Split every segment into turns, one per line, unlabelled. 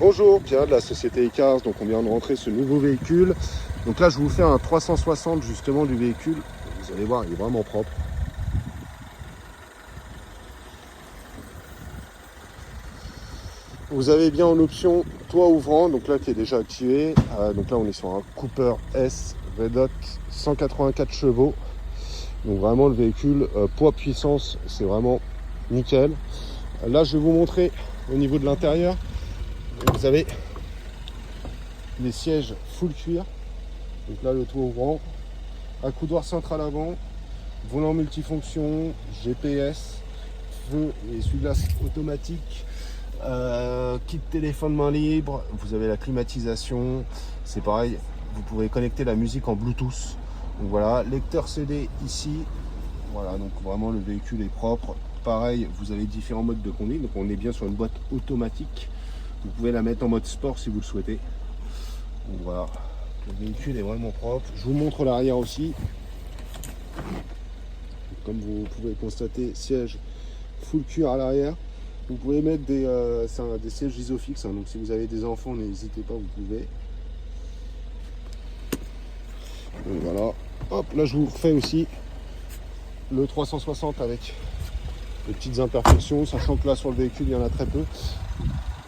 Bonjour, Pierre de la société Icars. Donc on vient de rentrer ce nouveau véhicule. Donc là je vous fais un 360 justement du véhicule. Vous allez voir, il est vraiment propre. Vous avez bien en option toit ouvrant, donc là qui est déjà activé. Donc là on est sur un Cooper S Red Hot 184 chevaux. Donc vraiment le véhicule poids puissance, c'est vraiment nickel. Là je vais vous montrer au niveau de l'intérieur. Vous avez les sièges full cuir. Donc là le toit ouvrant, accoudoir central avant, volant multifonction, GPS, feu et essuie-glace automatique, kit téléphone main libre. Vous avez la climatisation, c'est pareil, vous pouvez connecter la musique en Bluetooth. Donc voilà, lecteur CD ici. Voilà, donc vraiment le véhicule est propre. Pareil, vous avez différents modes de conduite. Donc on est bien sur une boîte automatique. Vous pouvez la mettre en mode sport si vous le souhaitez. Donc voilà, le véhicule est vraiment propre. Je vous montre l'arrière aussi. Comme vous pouvez constater, siège full cuir à l'arrière. Vous pouvez mettre des sièges isofixes. Donc si vous avez des enfants, n'hésitez pas, vous pouvez. Donc voilà. Hop, là je vous refais aussi le 360 avec les petites imperfections, sachant que là sur le véhicule il y en a très peu.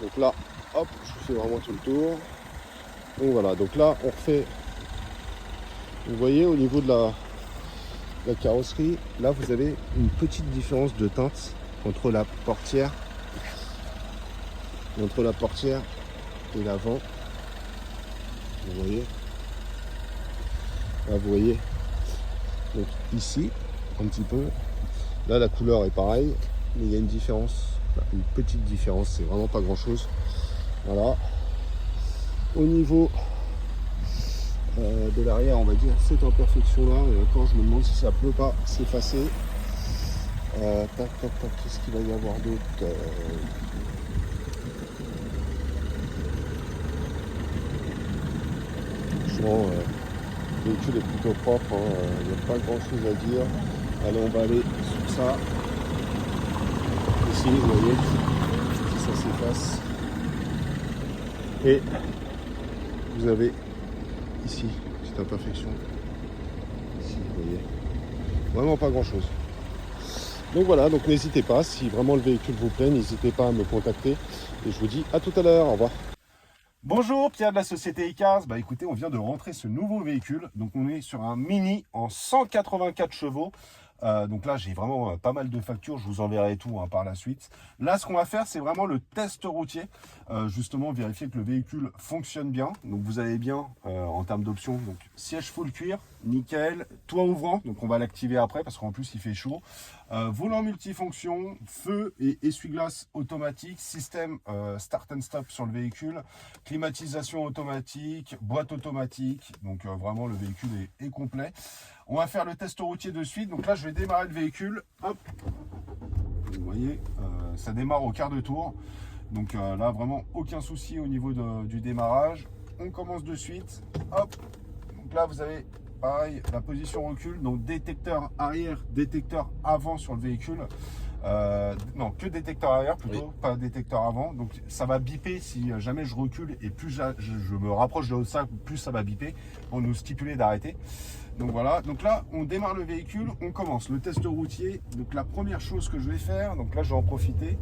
Donc là, hop, je vous fais vraiment tout le tour. Donc voilà, donc là on refait, vous voyez au niveau de la carrosserie, là vous avez une petite différence de teinte entre la portière et l'avant. Vous voyez, là vous voyez, donc ici un petit peu, là la couleur est pareille, mais il y a une différence, une petite différence, c'est vraiment pas grand chose. Voilà. Au niveau de l'arrière, on va dire cette imperfection là, et encore je me demande si ça peut pas s'effacer. Qu'est-ce qu'il va y avoir d'autre? Franchement, le véhicule est plutôt propre, il n'y a pas grand chose à dire. Allez, on va aller sur ça. Ici, vous voyez, si ça s'efface. Et vous avez ici, petite imperfection. Ici, vous voyez. Vraiment pas grand chose. Donc voilà, donc n'hésitez pas, si vraiment le véhicule vous plaît, n'hésitez pas à me contacter. Et je vous dis à tout à l'heure, au revoir. Bonjour, Pierre de la société Icars. Bah écoutez, on vient de rentrer ce nouveau véhicule. Donc on est sur un Mini en 184 chevaux. Donc là, j'ai vraiment pas mal de factures. Je vous enverrai tout par la suite. Là, ce qu'on va faire, c'est vraiment le test routier. Justement, vérifier que le véhicule fonctionne bien. Donc vous avez bien en termes d'options. Donc siège full cuir, nickel. Toit ouvrant, donc on va l'activer après parce qu'en plus il fait chaud. Volant multifonction, feu et essuie-glace automatique, système start and stop sur le véhicule, climatisation automatique, boîte automatique. Donc vraiment le véhicule est complet. On va faire le test routier de suite. Donc là, je vais démarrer le véhicule. Hop. Vous voyez, ça démarre au quart de tour. Donc là, vraiment aucun souci au niveau du démarrage. On commence de suite. Hop. Donc là, vous avez pareil la position recul. Donc détecteur arrière, détecteur avant sur le véhicule. Non, que détecteur arrière plutôt, oui. Pas détecteur avant. Donc ça va biper si jamais je recule et plus je me rapproche de ça, plus ça va biper pour nous stipuler d'arrêter. Donc voilà, donc là on démarre le véhicule, on commence le test routier. Donc la première chose que je vais faire, donc là je vais en profiter,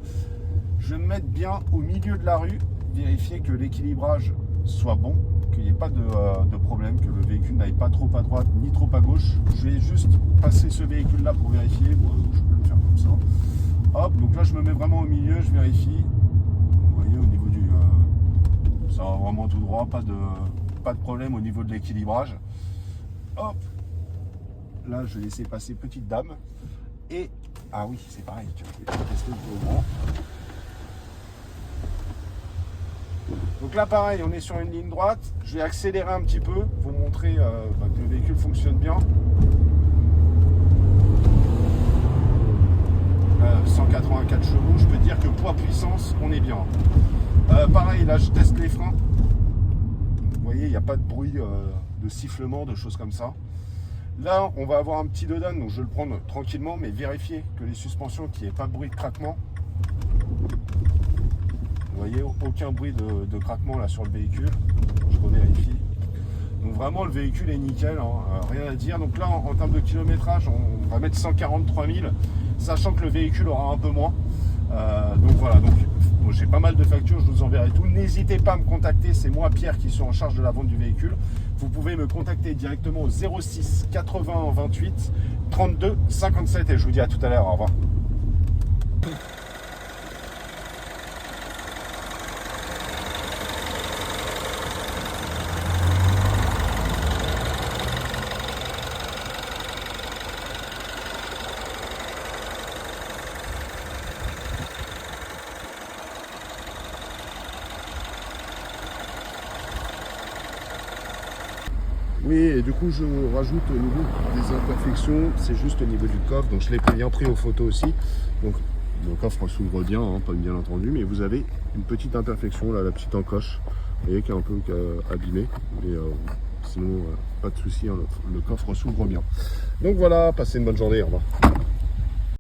je vais me mettre bien au milieu de la rue, vérifier que l'équilibrage soit bon, qu'il n'y ait pas de problème, que le véhicule n'aille pas trop à droite ni trop à gauche. Je vais juste passer ce véhicule là pour vérifier, je peux le faire comme ça. Hop, donc là je me mets vraiment au milieu, je vérifie. Vous voyez au niveau du... ça va vraiment tout droit, pas de problème au niveau de l'équilibrage. Hop, là je vais laisser passer petite dame. Et, ah oui c'est pareil, je vais tester le grand. Donc là pareil, on est sur une ligne droite. Je vais accélérer un petit peu, vous montrer que le véhicule fonctionne bien. 184 chevaux, je peux dire que poids puissance, on est bien. Pareil, là je teste les freins. Vous voyez, il n'y a pas de bruit de sifflement, de choses comme ça. Là, on va avoir un petit dodan, donc je vais le prendre tranquillement, mais vérifier que les suspensions, qu'il n'y ait pas de bruit de craquement. voyez, aucun bruit de craquement là sur le véhicule. Je revérifie. Donc vraiment le véhicule est nickel, hein, rien à dire. Donc là en termes de kilométrage, on va mettre 143 000, sachant que le véhicule aura un peu moins. Donc voilà, donc bon, j'ai pas mal de factures, je vous enverrai tout. N'hésitez pas à me contacter, c'est moi Pierre qui suis en charge de la vente du véhicule. Vous pouvez me contacter directement au 06 80 28 32 57 et je vous dis à tout à l'heure, au revoir. Oui, et du coup je rajoute au niveau des imperfections, c'est juste au niveau du coffre, donc je l'ai bien pris aux photos aussi. Donc le coffre s'ouvre bien, hein, pas bien entendu, mais vous avez une petite imperfection là, la petite encoche, vous voyez, qui est un peu abîmée, mais sinon pas de souci, hein, le coffre s'ouvre bien. Donc voilà, passez une bonne journée, au revoir.